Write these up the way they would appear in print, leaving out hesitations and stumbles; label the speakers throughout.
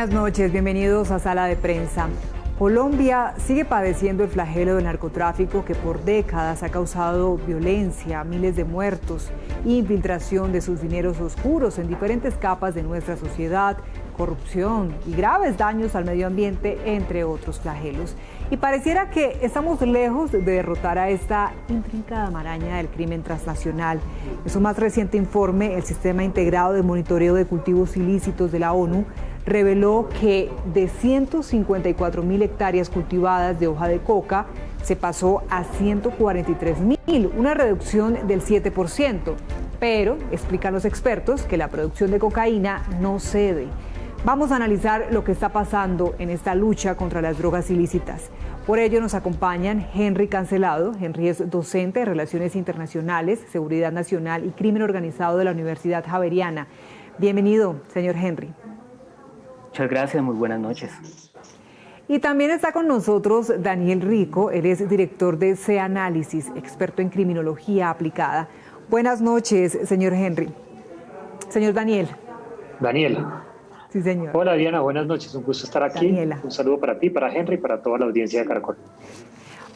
Speaker 1: buenas noches, bienvenidos a Sala de Prensa. Colombia sigue padeciendo el flagelo del narcotráfico que por décadas ha causado violencia, miles de muertos, infiltración de sus dineros oscuros en diferentes capas de nuestra sociedad, corrupción y graves daños al medio ambiente, entre otros flagelos. Y pareciera que estamos lejos de derrotar a esta intrincada maraña del crimen transnacional. En su más reciente informe, el Sistema Integrado de Monitoreo de Cultivos Ilícitos de la ONU reveló que de 154.000 hectáreas cultivadas de hoja de coca se pasó a 143.000, una reducción del 7%. Pero, explican los expertos, que la producción de cocaína no cede. Vamos a analizar lo que está pasando en esta lucha contra las drogas ilícitas. Por ello nos acompañan Henry Cancelado. Henry es docente de Relaciones Internacionales, Seguridad Nacional y Crimen Organizado de la Universidad Javeriana. Bienvenido, señor Henry.
Speaker 2: Muchas gracias, muy buenas noches.
Speaker 1: Y también está con nosotros Daniel Rico, él es director de C-Análisis, experto en criminología aplicada. Buenas noches, señor Henry. Señor Daniel.
Speaker 3: Daniel.
Speaker 1: Sí, señor.
Speaker 3: Hola, Diana, buenas noches, un gusto estar aquí.
Speaker 1: Daniela.
Speaker 3: Un saludo para ti, para Henry y para toda la audiencia de Caracol.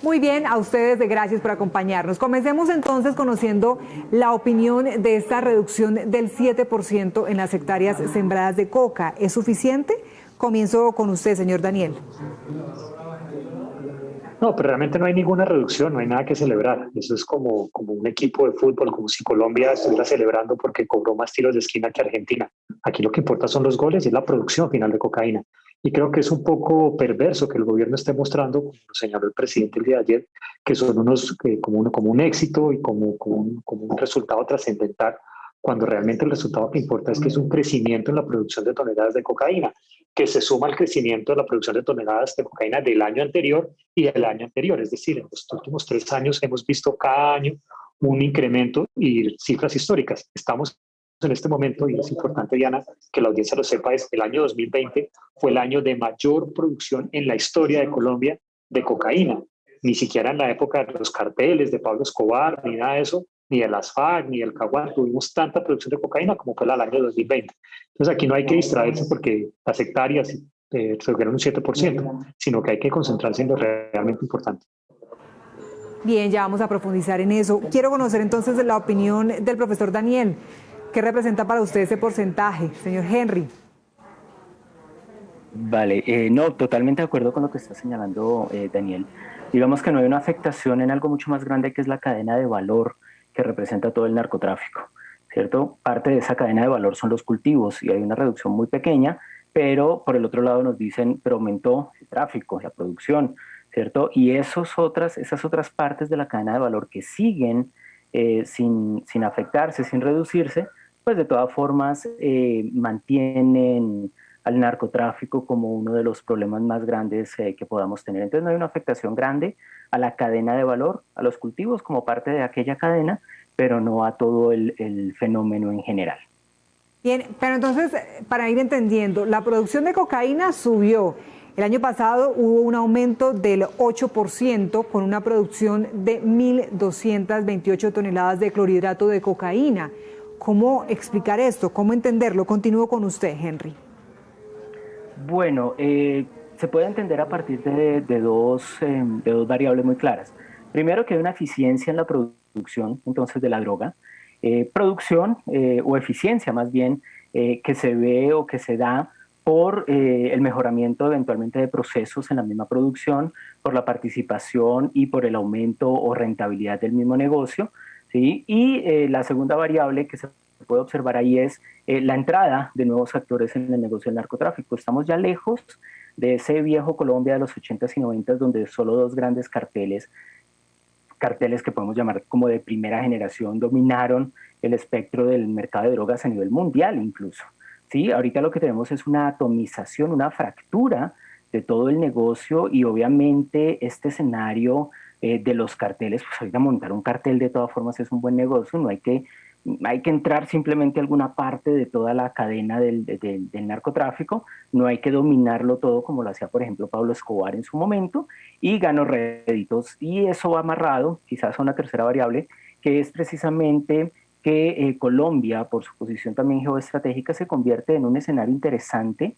Speaker 1: Muy bien, a ustedes gracias por acompañarnos. Comencemos entonces conociendo la opinión de esta reducción del 7% en las hectáreas sembradas de coca. ¿Es suficiente? Comienzo con usted, señor Daniel.
Speaker 3: No, pero realmente no hay ninguna reducción, no hay nada que celebrar. Eso es como un equipo de fútbol, como si Colombia estuviera celebrando porque cobró más tiros de esquina que Argentina. Aquí lo que importa son los goles y la producción final de cocaína. Y creo que es un poco perverso que el gobierno esté mostrando, como lo señaló el presidente el día de ayer, que son como un éxito y como un resultado trascendental, cuando realmente el resultado que importa es que es un crecimiento en la producción de toneladas de cocaína, que se suma al crecimiento de la producción de toneladas de cocaína del año anterior y del año anterior. Es decir, en los últimos 3 años hemos visto cada año un incremento y cifras históricas. Estamos en este momento, y es importante, Diana, que la audiencia lo sepa, es el año 2020 fue el año de mayor producción en la historia de Colombia de cocaína. Ni siquiera en la época de los carteles de Pablo Escobar, ni nada de eso, ni de las FARC, ni del Caguán, tuvimos tanta producción de cocaína como fue el año 2020. Entonces aquí no hay que distraerse porque las hectáreas subieron un 7%, sino que hay que concentrarse en lo realmente importante.
Speaker 1: Bien, ya vamos a profundizar en eso. Quiero conocer entonces la opinión del profesor Daniel. ¿Qué representa para usted ese porcentaje, señor Henry?
Speaker 2: Vale, no, totalmente de acuerdo con lo que está señalando Daniel. Digamos que no hay una afectación en algo mucho más grande que es la cadena de valor que representa todo el narcotráfico, ¿cierto? Parte de esa cadena de valor son los cultivos y hay una reducción muy pequeña, pero por el otro lado nos dicen, pero aumentó el tráfico, la producción, ¿cierto? Y esas otras partes de la cadena de valor que siguen sin afectarse, sin reducirse, pues de todas formas mantienen al narcotráfico como uno de los problemas más grandes que podamos tener. Entonces no hay una afectación grande a la cadena de valor, a los cultivos como parte de aquella cadena, pero no a todo el fenómeno en general.
Speaker 1: Bien, pero entonces, para ir entendiendo, la producción de cocaína subió. El año pasado hubo un aumento del 8% con una producción de 1.228 toneladas de clorhidrato de cocaína. ¿Cómo explicar esto? ¿Cómo entenderlo? Continúo con usted, Henry.
Speaker 2: Bueno, se puede entender a partir de dos variables muy claras. Primero, que hay una eficiencia en la producción, entonces, de la droga. Producción o eficiencia, más bien, que se ve o que se da por el mejoramiento eventualmente de procesos en la misma producción, por la participación y por el aumento o rentabilidad del mismo negocio, ¿sí? Y la segunda variable que se puede observar ahí es la entrada de nuevos actores en el negocio del narcotráfico. Estamos ya lejos de ese viejo Colombia de los 80s y 90s, donde solo 2 grandes carteles que podemos llamar como de primera generación, dominaron el espectro del mercado de drogas a nivel mundial incluso. ¿Sí? Ahorita lo que tenemos es una atomización, una fractura de todo el negocio y obviamente este escenario de los carteles, pues ahorita montar un cartel de todas formas es un buen negocio, no hay que entrar simplemente a alguna parte de toda la cadena del narcotráfico, no hay que dominarlo todo como lo hacía por ejemplo Pablo Escobar en su momento y ganó réditos, y eso va amarrado quizás a una tercera variable que es precisamente que Colombia, por su posición también geoestratégica, se convierte en un escenario interesante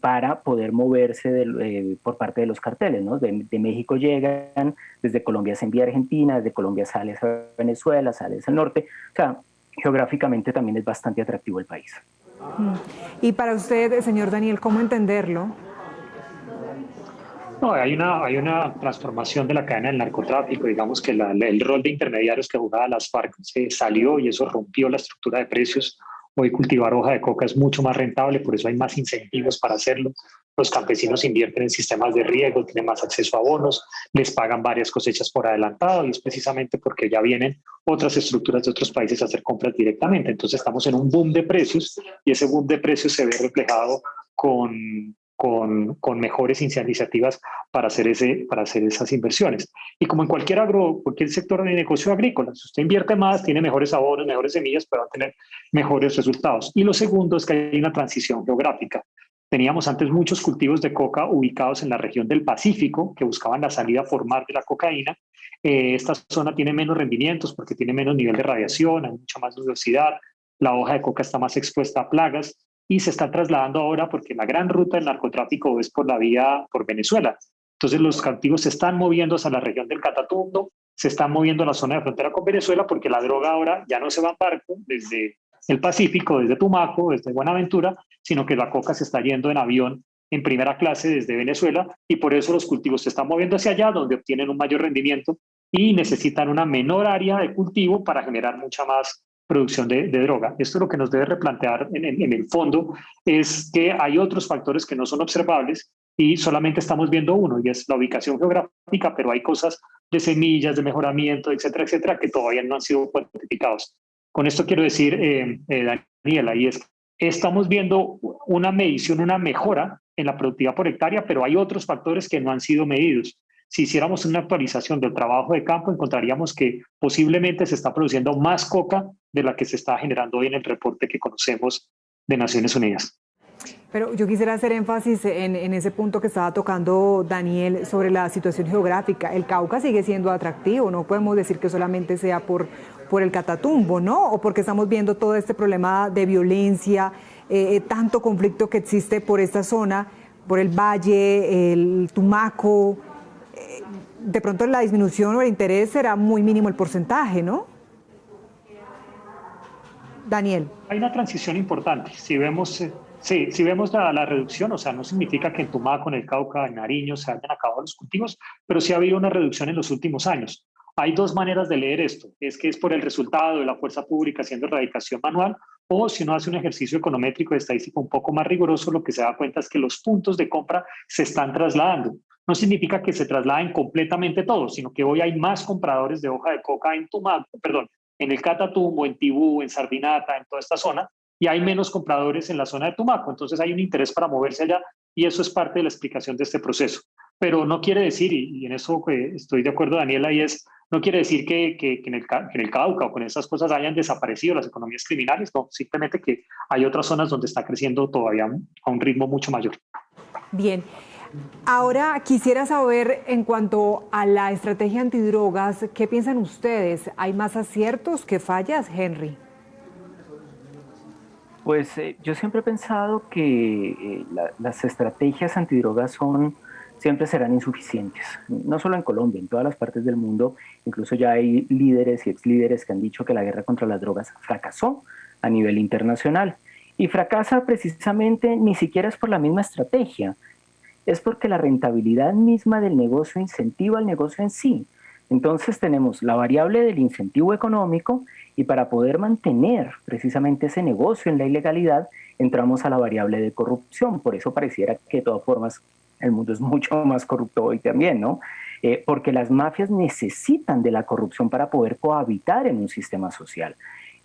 Speaker 2: para poder moverse por parte de los carteles, ¿no? De México llegan, desde Colombia se envía a Argentina, desde Colombia sale a Venezuela, sale hacia el norte. O sea, geográficamente también es bastante atractivo el país.
Speaker 1: Y para usted, señor Daniel, ¿cómo entenderlo?
Speaker 3: No, hay una transformación de la cadena del narcotráfico. Digamos que el rol de intermediarios que jugaba las FARC se salió y eso rompió la estructura de precios. Hoy cultivar hoja de coca es mucho más rentable, por eso hay más incentivos para hacerlo. Los campesinos invierten en sistemas de riego, tienen más acceso a bonos, les pagan varias cosechas por adelantado y es precisamente porque ya vienen otras estructuras de otros países a hacer compras directamente. Entonces estamos en un boom de precios y ese boom de precios se ve reflejado con mejores iniciativas para hacer esas inversiones. Y como en cualquier sector de negocio agrícola, si usted invierte más, tiene mejores abonos, mejores semillas, pero va a tener mejores resultados. Y lo segundo es que hay una transición geográfica. Teníamos antes muchos cultivos de coca ubicados en la región del Pacífico que buscaban la salida formal de la cocaína. Esta zona tiene menos rendimientos porque tiene menos nivel de radiación, hay mucha más diversidad, la hoja de coca está más expuesta a plagas y se está trasladando ahora porque la gran ruta del narcotráfico es por Venezuela. Entonces los cautivos se están moviendo hacia la región del Catatumbo, se están moviendo a la zona de frontera con Venezuela porque la droga ahora ya no se va en barco desde el Pacífico, desde Tumaco, desde Buenaventura, sino que la coca se está yendo en avión en primera clase desde Venezuela y por eso los cultivos se están moviendo hacia allá donde obtienen un mayor rendimiento y necesitan una menor área de cultivo para generar mucha más producción de droga. Esto es lo que nos debe replantear en el fondo, es que hay otros factores que no son observables y solamente estamos viendo uno, y es la ubicación geográfica, pero hay cosas de semillas, de mejoramiento, etcétera, etcétera, que todavía no han sido cuantificados. Con esto quiero decir, Daniela, y es que estamos viendo una medición, una mejora en la productividad por hectárea, pero hay otros factores que no han sido medidos. Si hiciéramos una actualización del trabajo de campo, encontraríamos que posiblemente se está produciendo más coca de la que se está generando hoy en el reporte que conocemos de Naciones Unidas.
Speaker 1: Pero yo quisiera hacer énfasis en ese punto que estaba tocando Daniel sobre la situación geográfica. El Cauca sigue siendo atractivo, no podemos decir que solamente sea por el Catatumbo, ¿no? O porque estamos viendo todo este problema de violencia, tanto conflicto que existe por esta zona, por el Valle, el Tumaco. De pronto la disminución o el interés será muy mínimo el porcentaje, ¿no? Daniel.
Speaker 3: Hay una transición importante. Si vemos la reducción, o sea, no significa que en Tumaco, en el Cauca, en Nariño se hayan acabado los cultivos, pero sí ha habido una reducción en los últimos años. Hay dos maneras de leer esto. Es que es por el resultado de la fuerza pública haciendo erradicación manual, o si uno hace un ejercicio econométrico de estadística un poco más riguroso, lo que se da cuenta es que los puntos de compra se están trasladando. No significa que se trasladen completamente todos, sino que hoy hay más compradores de hoja de coca en el Catatumbo, en Tibú, en Sardinata, en toda esta zona, y hay menos compradores en la zona de Tumaco. Entonces hay un interés para moverse allá y eso es parte de la explicación de este proceso. Pero no quiere decir, y en eso estoy de acuerdo, Daniela, no quiere decir que en el Cauca o con esas cosas hayan desaparecido las economías criminales, no, simplemente que hay otras zonas donde está creciendo todavía a un ritmo mucho mayor.
Speaker 1: Bien. Ahora quisiera saber en cuanto a la estrategia antidrogas, ¿qué piensan ustedes? ¿Hay más aciertos que fallas, Henry?
Speaker 2: Pues yo siempre he pensado que las estrategias antidrogas siempre serán insuficientes, no solo en Colombia, en todas las partes del mundo. Incluso ya hay líderes y exlíderes que han dicho que la guerra contra las drogas fracasó a nivel internacional. Y fracasa precisamente ni siquiera es por la misma estrategia, es porque la rentabilidad misma del negocio incentiva al negocio en sí. Entonces tenemos la variable del incentivo económico y para poder mantener precisamente ese negocio en la ilegalidad, entramos a la variable de corrupción. Por eso pareciera que de todas formas el mundo es mucho más corrupto hoy también, ¿no? Porque las mafias necesitan de la corrupción para poder cohabitar en un sistema social.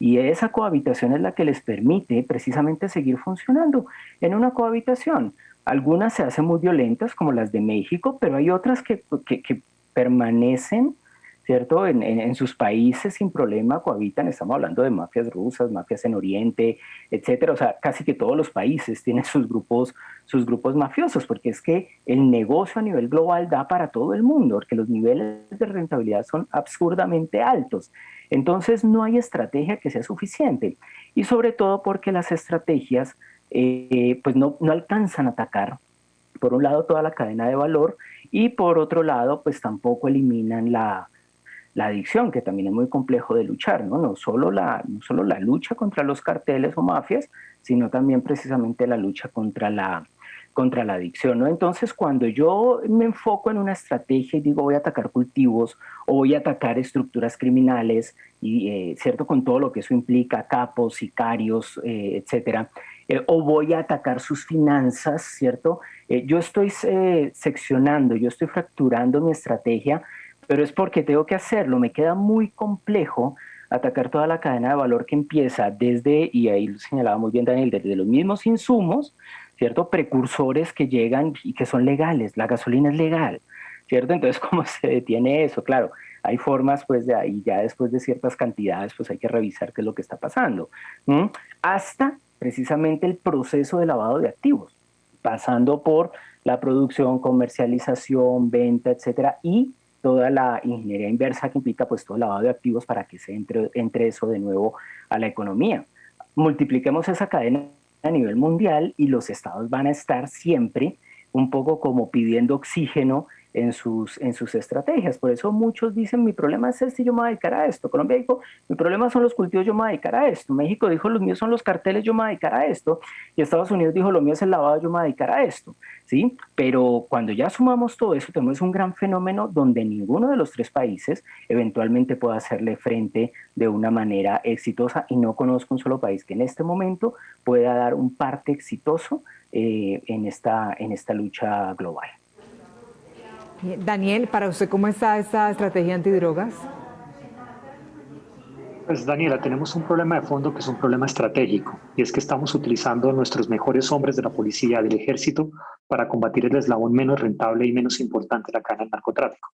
Speaker 2: Y esa cohabitación es la que les permite precisamente seguir funcionando en una cohabitación. Algunas se hacen muy violentas, como las de México, pero hay otras que permanecen, ¿cierto? En sus países sin problema cohabitan. Estamos hablando de mafias rusas, mafias en Oriente, etcétera. O sea, casi que todos los países tienen sus grupos mafiosos, porque es que el negocio a nivel global da para todo el mundo, porque los niveles de rentabilidad son absurdamente altos. Entonces no hay estrategia que sea suficiente. Y sobre todo porque las estrategias pues no alcanzan a atacar, por un lado, toda la cadena de valor y por otro lado, pues tampoco eliminan la adicción, que también es muy complejo de luchar, ¿no? No solo la lucha contra los carteles o mafias, sino también precisamente la lucha contra la adicción, ¿no? Entonces, cuando yo me enfoco en una estrategia y digo voy a atacar cultivos o voy a atacar estructuras criminales, y cierto, con todo lo que eso implica, capos, sicarios, etcétera, o voy a atacar sus finanzas, ¿cierto? Yo estoy seccionando, yo estoy fracturando mi estrategia, pero es porque tengo que hacerlo. Me queda muy complejo atacar toda la cadena de valor que empieza desde, y ahí lo señalaba muy bien Daniel, desde los mismos insumos, ¿cierto? Precursores que llegan y que son legales. La gasolina es legal, ¿cierto? Entonces, ¿cómo se detiene eso? Claro, hay formas, pues, de ahí ya después de ciertas cantidades, pues hay que revisar qué es lo que está pasando. Hasta precisamente el proceso de lavado de activos, pasando por la producción, comercialización, venta, etcétera, y toda la ingeniería inversa que implica pues todo el lavado de activos para que se entre eso de nuevo a la economía. Multipliquemos esa cadena a nivel mundial y los estados van a estar siempre un poco como pidiendo oxígeno en sus estrategias. Por eso muchos dicen, mi problema es este, yo me voy a dedicar a esto. Colombia dijo, mi problema son los cultivos, yo me voy a dedicar a esto. México dijo, los míos son los carteles, yo me voy a dedicar a esto. Y Estados Unidos dijo, lo mío es el lavado, yo me voy a dedicar a esto. ¿Sí? Pero cuando ya sumamos todo eso, tenemos un gran fenómeno donde ninguno de los tres países eventualmente pueda hacerle frente de una manera exitosa, y no conozco un solo país que en este momento pueda dar un parte exitoso en esta lucha global.
Speaker 1: Daniel, para usted, ¿cómo está esta estrategia antidrogas?
Speaker 3: Pues Daniela, tenemos un problema de fondo que es un problema estratégico, y es que estamos utilizando a nuestros mejores hombres de la policía, del ejército, para combatir el eslabón menos rentable y menos importante de la cadena del narcotráfico.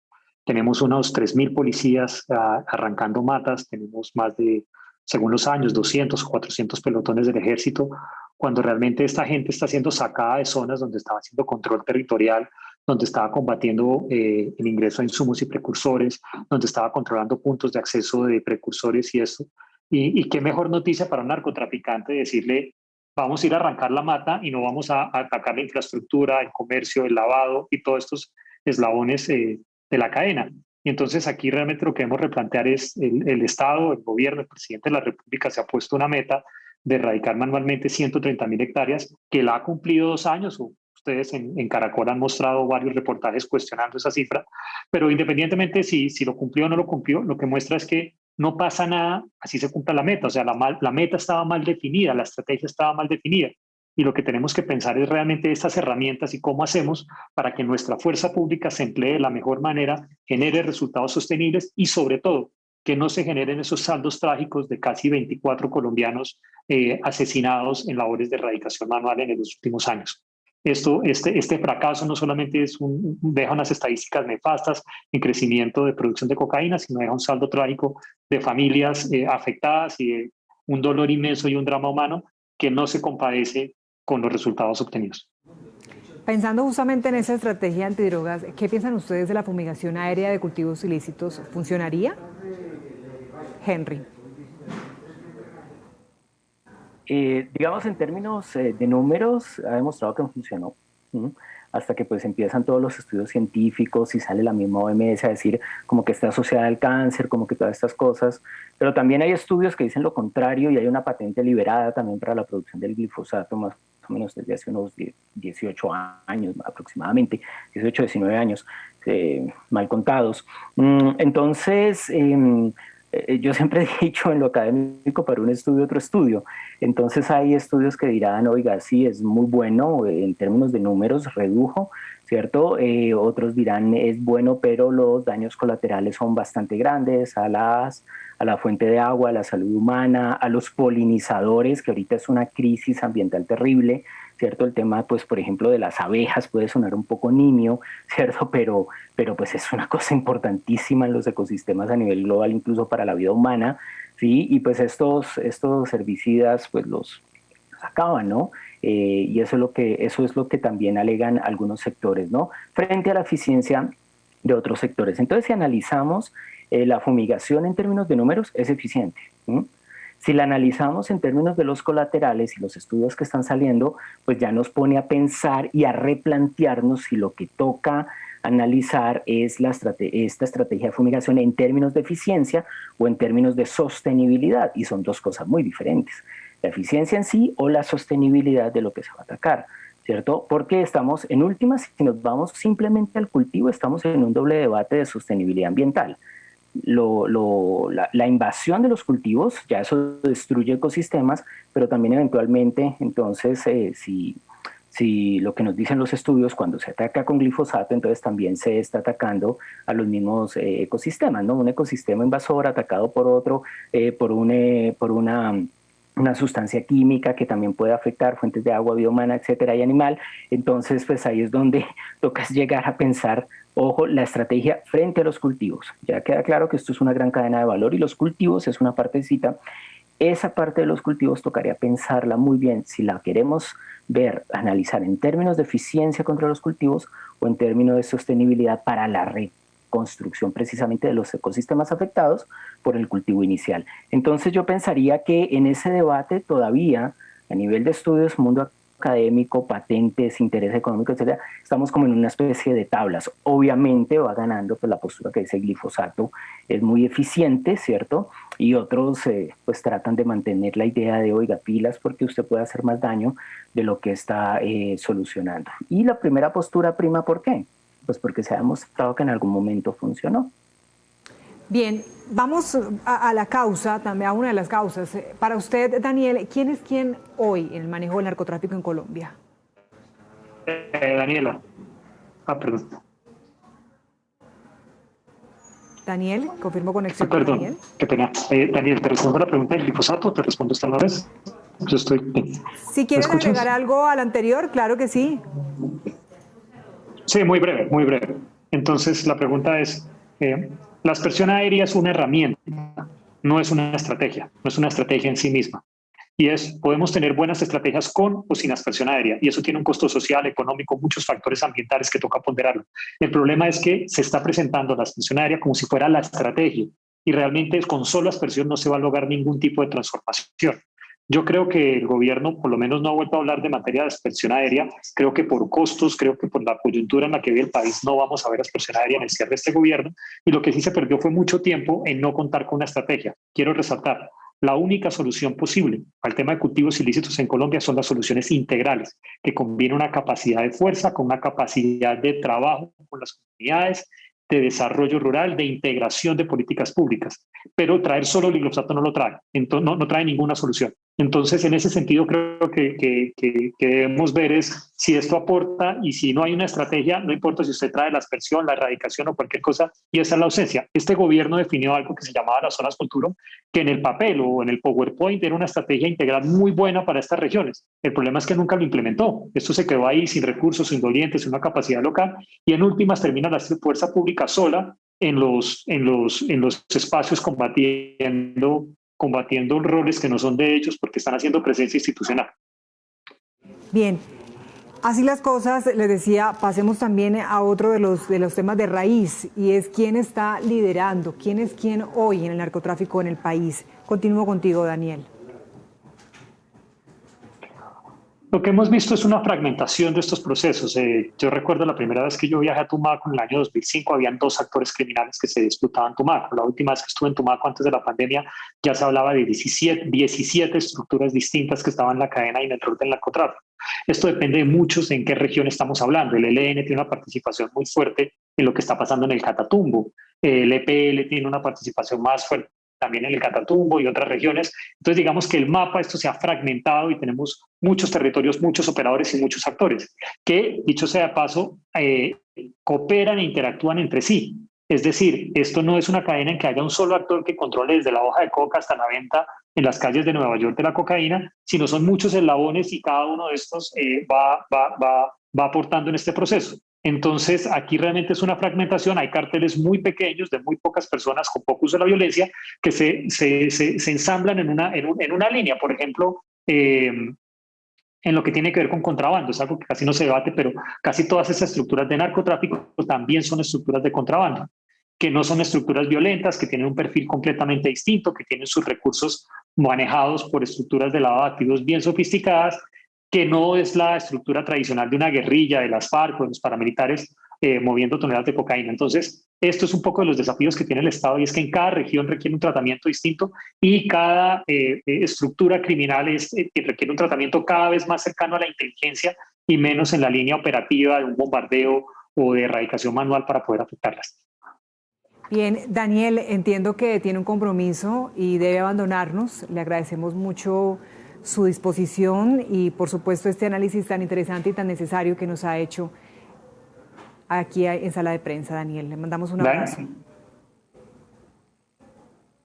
Speaker 3: Tenemos unos 3.000 policías arrancando matas, tenemos más de, según los años, 200 o 400 pelotones del ejército, cuando realmente esta gente está siendo sacada de zonas donde estaba haciendo control territorial, donde estaba combatiendo el ingreso a insumos y precursores, donde estaba controlando puntos de acceso de precursores y eso. Y qué mejor noticia para un narcotraficante decirle, vamos a ir a arrancar la mata y no vamos a atacar la infraestructura, el comercio, el lavado y todos estos eslabones de la cadena. Y entonces aquí realmente lo que debemos replantear es el Estado, el gobierno, el presidente de la República se ha puesto una meta de erradicar manualmente 130.000 hectáreas, que la ha cumplido 2 años. Ustedes en Caracol han mostrado varios reportajes cuestionando esa cifra, pero independientemente si lo cumplió o no lo cumplió, lo que muestra es que no pasa nada, así se cumpla la meta. O sea, la meta estaba mal definida, la estrategia estaba mal definida. Y lo que tenemos que pensar es realmente estas herramientas y cómo hacemos para que nuestra fuerza pública se emplee de la mejor manera, genere resultados sostenibles y sobre todo que no se generen esos saldos trágicos de casi 24 colombianos asesinados en labores de erradicación manual en los últimos años. Este fracaso no solamente deja unas estadísticas nefastas en crecimiento de producción de cocaína, sino deja un saldo trágico de familias afectadas y de un dolor inmenso y un drama humano que no se compadece con los resultados obtenidos.
Speaker 1: Pensando justamente en esa estrategia antidrogas, ¿qué piensan ustedes de la fumigación aérea de cultivos ilícitos? ¿Funcionaría? Henry.
Speaker 2: Digamos, en términos de números, ha demostrado que no funcionó. Hasta que pues empiezan todos los estudios científicos y sale la misma OMS a decir como que está asociada al cáncer, como que todas estas cosas. Pero también hay estudios que dicen lo contrario, y hay una patente liberada también para la producción del glifosato, más o menos desde hace unos 18 años aproximadamente, 18, 19 años, mal contados. Entonces, yo siempre he dicho en lo académico, para un estudio otro estudio. Entonces hay estudios que dirán, oiga, sí, es muy bueno en términos de números, redujo, ¿cierto? Otros dirán, es bueno, pero los daños colaterales son bastante grandes a la fuente de agua, a la salud humana, a los polinizadores, que ahorita es una crisis ambiental terrible, ¿cierto? El tema, pues, por ejemplo, de las abejas puede sonar un poco nimio, ¿cierto? Pero pues es una cosa importantísima en los ecosistemas a nivel global, incluso para la vida humana, ¿sí? Y pues estos herbicidas, pues los acaban, ¿no? Y eso es lo que también alegan algunos sectores, ¿no? Frente a la eficiencia de otros sectores. Entonces, si analizamos la fumigación en términos de números, es eficiente, ¿sí? Si la analizamos en términos de los colaterales y los estudios que están saliendo, pues ya nos pone a pensar y a replantearnos si lo que toca analizar es esta estrategia de fumigación en términos de eficiencia o en términos de sostenibilidad, y son dos cosas muy diferentes, la eficiencia en sí o la sostenibilidad de lo que se va a atacar, ¿cierto? Porque estamos, en últimas, si nos vamos simplemente al cultivo, estamos en un doble debate de sostenibilidad ambiental. La invasión de los cultivos, ya eso destruye ecosistemas, pero también eventualmente, entonces, si lo que nos dicen los estudios, cuando se ataca con glifosato, entonces también se está atacando a los mismos ecosistemas, ¿no? Un ecosistema invasor atacado por otro, por una sustancia química que también puede afectar fuentes de agua, vida humana, etcétera, y animal. Entonces, pues ahí es donde toca llegar a pensar, ojo, la estrategia frente a los cultivos. Ya queda claro que esto es una gran cadena de valor y los cultivos es una partecita. Esa parte de los cultivos tocaría pensarla muy bien si la queremos ver, analizar en términos de eficiencia contra los cultivos o en términos de sostenibilidad para la reconstrucción precisamente de los ecosistemas afectados por el cultivo inicial. Entonces yo pensaría que en ese debate todavía, a nivel de estudios, mundo académico, patentes, interés económico, etcétera, estamos como en una especie de tablas. Obviamente va ganando pues, la postura que dice el glifosato es muy eficiente, ¿cierto? Y otros pues tratan de mantener la idea de, oiga, pilas porque usted puede hacer más daño de lo que está solucionando. Y la primera postura prima, ¿por qué? Pues porque se ha demostrado que en algún momento funcionó.
Speaker 1: Bien, vamos a la causa, también a una de las causas. Para usted, Daniel, ¿quién es quién hoy en el manejo del narcotráfico en Colombia?
Speaker 3: Daniela. Perdón.
Speaker 1: Daniel, confirmo conexión con
Speaker 3: Perdón,
Speaker 1: Daniel.
Speaker 3: qué pena. Daniel, ¿te respondo la pregunta del glifosato? ¿Te respondo esta vez? Yo estoy...
Speaker 1: Si quieren agregar algo al anterior, claro que sí.
Speaker 3: Sí, muy breve, muy breve. Entonces, la pregunta es, la aspersión aérea es una herramienta, no es una estrategia, no es una estrategia en sí misma. Y podemos tener buenas estrategias con o sin aspersión aérea, y eso tiene un costo social, económico, muchos factores ambientales que toca ponderarlo. El problema es que se está presentando la aspersión aérea como si fuera la estrategia, y realmente con solo aspersión no se va a lograr ningún tipo de transformación. Yo creo que el gobierno por lo menos no ha vuelto a hablar de materia de aspersión aérea. Creo que por costos, creo que por la coyuntura en la que vive el país no vamos a ver aspersión aérea en el cierre de este gobierno. Y lo que sí se perdió fue mucho tiempo en no contar con una estrategia. Quiero resaltar, la única solución posible al tema de cultivos ilícitos en Colombia son las soluciones integrales, que combinan una capacidad de fuerza con una capacidad de trabajo con las comunidades, de desarrollo rural, de integración de políticas públicas. Pero traer solo el glifosato no lo trae, entonces, no trae ninguna solución. Entonces, en ese sentido, creo que debemos ver es si esto aporta, y si no hay una estrategia, no importa si usted trae la aspersión, la erradicación o cualquier cosa, y esa es la ausencia. Este gobierno definió algo que se llamaba las zonas futuro, que en el papel o en el PowerPoint era una estrategia integral muy buena para estas regiones. El problema es que nunca lo implementó. Esto se quedó ahí sin recursos, sin dolientes, sin una capacidad local, y en últimas termina la fuerza pública sola en los espacios combatiendo roles que no son de ellos porque están haciendo presencia institucional.
Speaker 1: Bien, así las cosas, les decía, pasemos también a otro de los temas de raíz, y es quién está liderando, quién es quién hoy en el narcotráfico en el país. Continúo contigo, Daniel.
Speaker 3: Lo que hemos visto es una fragmentación de estos procesos. Yo recuerdo la primera vez que yo viajé a Tumaco en el año 2005, habían 2 actores criminales que se disputaban Tumaco. La última vez que estuve en Tumaco antes de la pandemia ya se hablaba de 17 estructuras distintas que estaban en la cadena y en el rol del narcotráfico. Esto depende de muchos en qué región estamos hablando. El ELN tiene una participación muy fuerte en lo que está pasando en el Catatumbo. El EPL tiene una participación más fuerte también en el Catatumbo y otras regiones. Entonces, digamos que el mapa, esto se ha fragmentado y tenemos muchos territorios, muchos operadores y muchos actores que, dicho sea de paso, cooperan e interactúan entre sí. Es decir, esto no es una cadena en que haya un solo actor que controle desde la hoja de coca hasta la venta en las calles de Nueva York de la cocaína, sino son muchos eslabones y cada uno de estos va aportando en este proceso. Entonces, aquí realmente es una fragmentación, hay cárteles muy pequeños de muy pocas personas con poco uso de la violencia que se ensamblan en una línea, por ejemplo, en lo que tiene que ver con contrabando. Es algo que casi no se debate, pero casi todas esas estructuras de narcotráfico también son estructuras de contrabando. que no son estructuras violentas, que tienen un perfil completamente distinto, que tienen sus recursos manejados por estructuras de lavado de activos bien sofisticadas, que no es la estructura tradicional de una guerrilla, de las FARC o de los paramilitares moviendo toneladas de cocaína. Entonces, esto es un poco de los desafíos que tiene el Estado, y es que en cada región requiere un tratamiento distinto, y cada estructura criminal requiere un tratamiento cada vez más cercano a la inteligencia y menos en la línea operativa de un bombardeo o de erradicación manual para poder afectarlas.
Speaker 1: Bien, Daniel, entiendo que tiene un compromiso y debe abandonarnos. Le agradecemos mucho su disposición y, por supuesto, este análisis tan interesante y tan necesario que nos ha hecho aquí en Sala de Prensa, Daniel. Le mandamos un abrazo.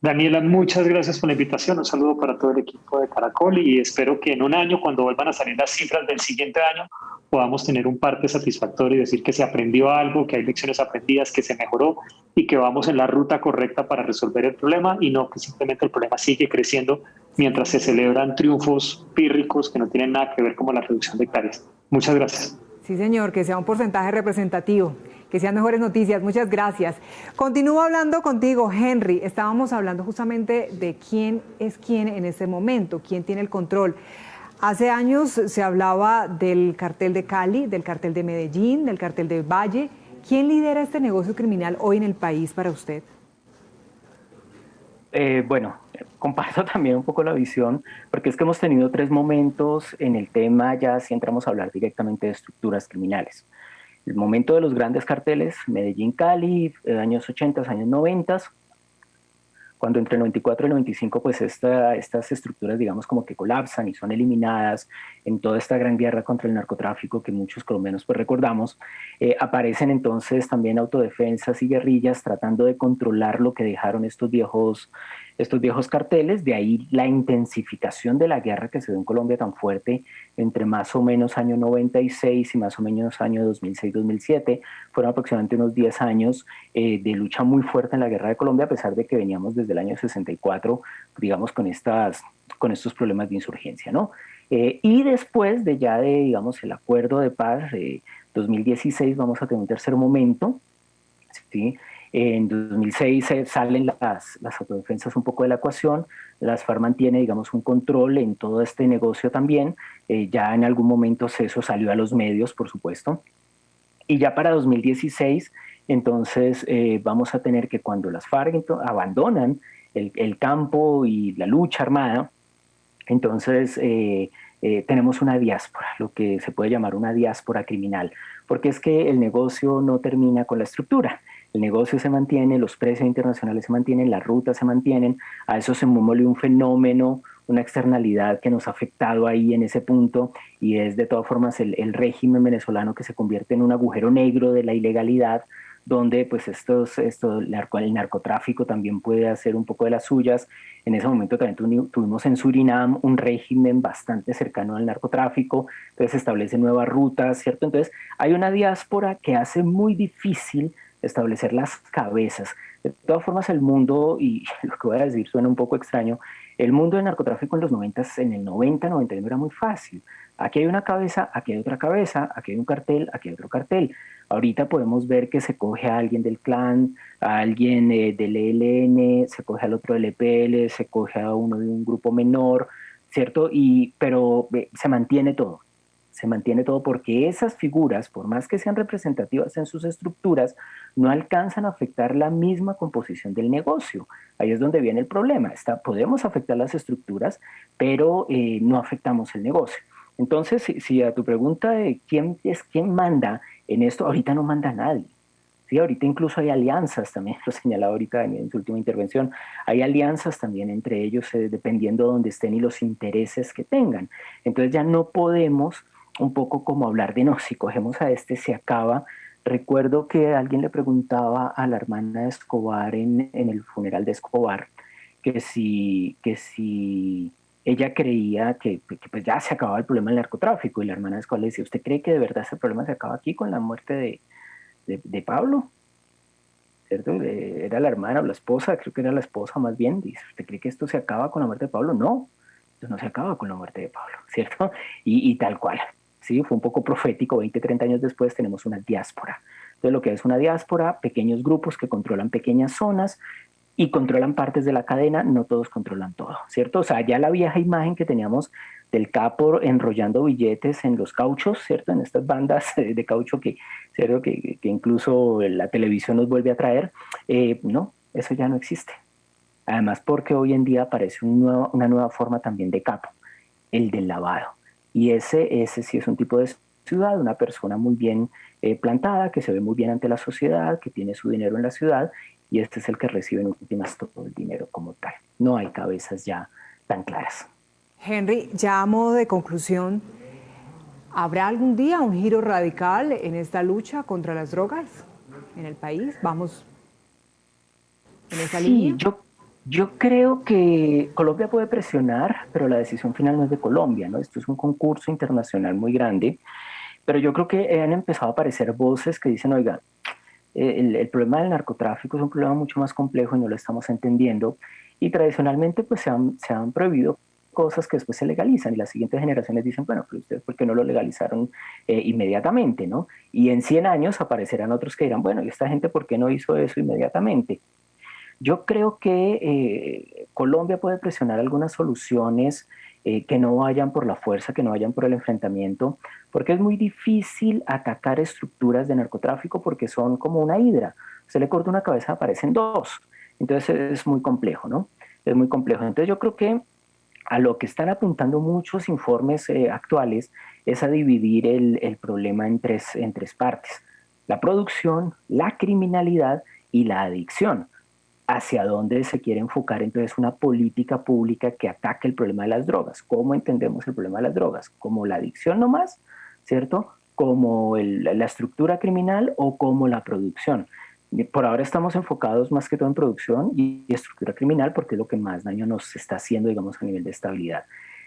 Speaker 3: Daniela, muchas gracias por la invitación. Un saludo para todo el equipo de Caracol, y espero que en un año, cuando vuelvan a salir las cifras del siguiente año, podamos tener un parte satisfactorio y decir que se aprendió algo, que hay lecciones aprendidas, que se mejoró y que vamos en la ruta correcta para resolver el problema, y no que simplemente el problema sigue creciendo mientras se celebran triunfos pírricos que no tienen nada que ver con la reducción de hectáreas. Muchas gracias.
Speaker 1: Sí, señor, que sea un porcentaje representativo, que sean mejores noticias. Muchas gracias. Continúo hablando contigo, Henry. Estábamos hablando justamente de quién es quién en este momento, quién tiene el control. Hace años se hablaba del cartel de Cali, del cartel de Medellín, del cartel de Valle. ¿Quién lidera este negocio criminal hoy en el país para usted?
Speaker 2: Bueno, comparto también un poco la visión, porque es que hemos tenido 3 momentos en el tema, ya si entramos a hablar directamente de estructuras criminales. El momento de los grandes carteles, Medellín-Cali, años 80, años 90, cuando entre el 94 y el 95 pues estas estructuras digamos como que colapsan y son eliminadas en toda esta gran guerra contra el narcotráfico que muchos colombianos pues recordamos, aparecen entonces también autodefensas y guerrillas tratando de controlar lo que dejaron estos viejos carteles. De ahí la intensificación de la guerra que se dio en Colombia tan fuerte entre más o menos año 96 y más o menos año 2006-2007, fueron aproximadamente unos 10 años de lucha muy fuerte en la guerra de Colombia, a pesar de que veníamos desde el año 64, digamos, con estos problemas de insurgencia, ¿no? Y después digamos, el acuerdo de paz de 2016, vamos a tener un tercer momento, ¿sí? En 2006 salen las autodefensas un poco de la ecuación, las FARC mantiene, digamos, un control en todo este negocio también, ya en algún momento eso salió a los medios, por supuesto, y ya para 2016, entonces vamos a tener que cuando las FARC abandonan el campo y la lucha armada, entonces tenemos una diáspora, lo que se puede llamar una diáspora criminal, porque es que el negocio no termina con la estructura. El negocio se mantiene, los precios internacionales se mantienen, las rutas se mantienen, a eso se mueve un fenómeno, una externalidad que nos ha afectado ahí en ese punto, y es de todas formas el régimen venezolano que se convierte en un agujero negro de la ilegalidad, donde pues el narcotráfico también puede hacer un poco de las suyas. En ese momento también tuvimos en Surinam un régimen bastante cercano al narcotráfico, entonces se establecen nuevas rutas, ¿cierto? Entonces hay una diáspora que hace muy difícil establecer las cabezas. De todas formas, el mundo, y lo que voy a decir suena un poco extraño, el mundo del narcotráfico en los 90, en el 90, 91 era muy fácil. Aquí hay una cabeza, aquí hay otra cabeza, aquí hay un cartel, aquí hay otro cartel. Ahorita podemos ver que se coge a alguien del clan, a alguien del ELN, se coge al otro del EPL, se coge a uno de un grupo menor, ¿cierto? Pero se mantiene todo. Se mantiene todo porque esas figuras, por más que sean representativas en sus estructuras, no alcanzan a afectar la misma composición del negocio. Ahí es donde viene el problema. Podemos afectar las estructuras, pero no afectamos el negocio. Entonces, si a tu pregunta de quién manda en esto, ahorita no manda nadie. Sí, ahorita incluso hay alianzas, también lo señalaba ahorita en su última intervención, hay alianzas también entre ellos dependiendo de dónde estén y los intereses que tengan. Entonces ya no podemos un poco como hablar de no, si cogemos a se acaba. Recuerdo que alguien le preguntaba a la hermana de Escobar en el funeral de Escobar que si ella creía que pues ya se acababa el problema del narcotráfico, y la hermana de Escobar le decía, ¿usted cree que de verdad ese problema se acaba aquí con la muerte de Pablo? ¿Cierto? Era la hermana o la esposa, creo que era la esposa más bien, dice, ¿usted cree que esto se acaba con la muerte de Pablo? No, esto no se acaba con la muerte de Pablo, ¿cierto? Y tal cual. Sí, fue un poco profético, 20, 30 años después tenemos una diáspora Entonces, lo que es una diáspora, pequeños grupos que controlan pequeñas zonas y controlan partes de la cadena, no todos controlan todo, ¿cierto? O sea, ya la vieja imagen que teníamos del capo enrollando billetes en los cauchos, ¿cierto? En estas bandas de caucho ¿cierto? Que incluso la televisión nos vuelve a traer, no, eso ya no existe. Además, porque hoy en día aparece una nueva forma también de capo, el del lavado. Y ese sí es un tipo de ciudad, una persona muy bien plantada, que se ve muy bien ante la sociedad, que tiene su dinero en la ciudad, y este es el que recibe en últimas todo el dinero como tal. No hay cabezas ya tan claras.
Speaker 1: Henry, ya a modo de conclusión, ¿habrá algún día un giro radical en esta lucha contra las drogas en el país? ¿Vamos en esa línea?
Speaker 2: Yo creo que Colombia puede presionar, pero la decisión final no es de Colombia, ¿no? Esto es un concurso internacional muy grande, pero yo creo que han empezado a aparecer voces que dicen, oiga, el problema del narcotráfico es un problema mucho más complejo y no lo estamos entendiendo, y tradicionalmente pues se han prohibido cosas que después se legalizan y las siguientes generaciones dicen, bueno, pero ustedes ¿por qué no lo legalizaron inmediatamente, ¿no? Y en 100 años aparecerán otros que dirán, bueno, ¿y esta gente por qué no hizo eso inmediatamente? Yo creo que Colombia puede presionar algunas soluciones que no vayan por la fuerza, que no vayan por el enfrentamiento, porque es muy difícil atacar estructuras de narcotráfico porque son como una hidra. Se le corta una cabeza, aparecen dos. Entonces es muy complejo, ¿no? Es muy complejo. Entonces yo creo que a lo que están apuntando muchos informes actuales es a dividir el problema en tres partes. La producción, la criminalidad y la adicción. Hacia dónde se quiere enfocar entonces una política pública que ataque el problema de las drogas. ¿Cómo entendemos el problema de las drogas? ¿Como la adicción nomás, cierto? ¿Como la estructura criminal o como la producción? Por ahora estamos enfocados más que todo en producción y estructura criminal porque es lo que más daño nos está haciendo, digamos, a nivel de estabilidad.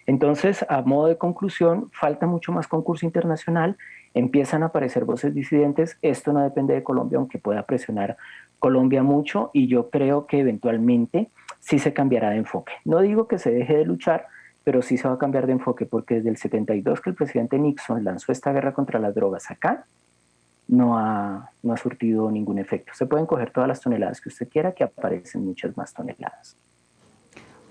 Speaker 2: Entonces, a modo de conclusión, falta mucho más concurso internacional, empiezan a aparecer voces disidentes, esto no depende de Colombia, aunque pueda presionar Colombia mucho, y yo creo que eventualmente sí se cambiará de enfoque. No digo que se deje de luchar, pero sí se va a cambiar de enfoque, porque desde el 72 que el presidente Nixon lanzó esta guerra contra las drogas acá, no ha surtido ningún efecto. Se pueden coger todas las toneladas que usted quiera, que aparecen muchas más toneladas.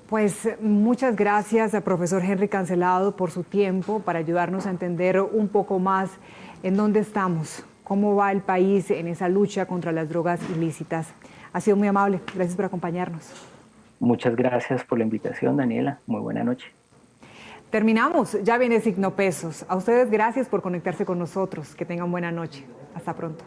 Speaker 1: Pues muchas gracias al profesor Henry Cancelado por su tiempo para ayudarnos a entender un poco más en dónde estamos, cómo va el país en esa lucha contra las drogas ilícitas. Ha sido muy amable. Gracias por acompañarnos.
Speaker 2: Muchas gracias por la invitación, Daniela. Muy buena noche.
Speaker 1: Terminamos. Ya viene Signo Pesos. A ustedes gracias por conectarse con nosotros. Que tengan buena noche. Hasta pronto.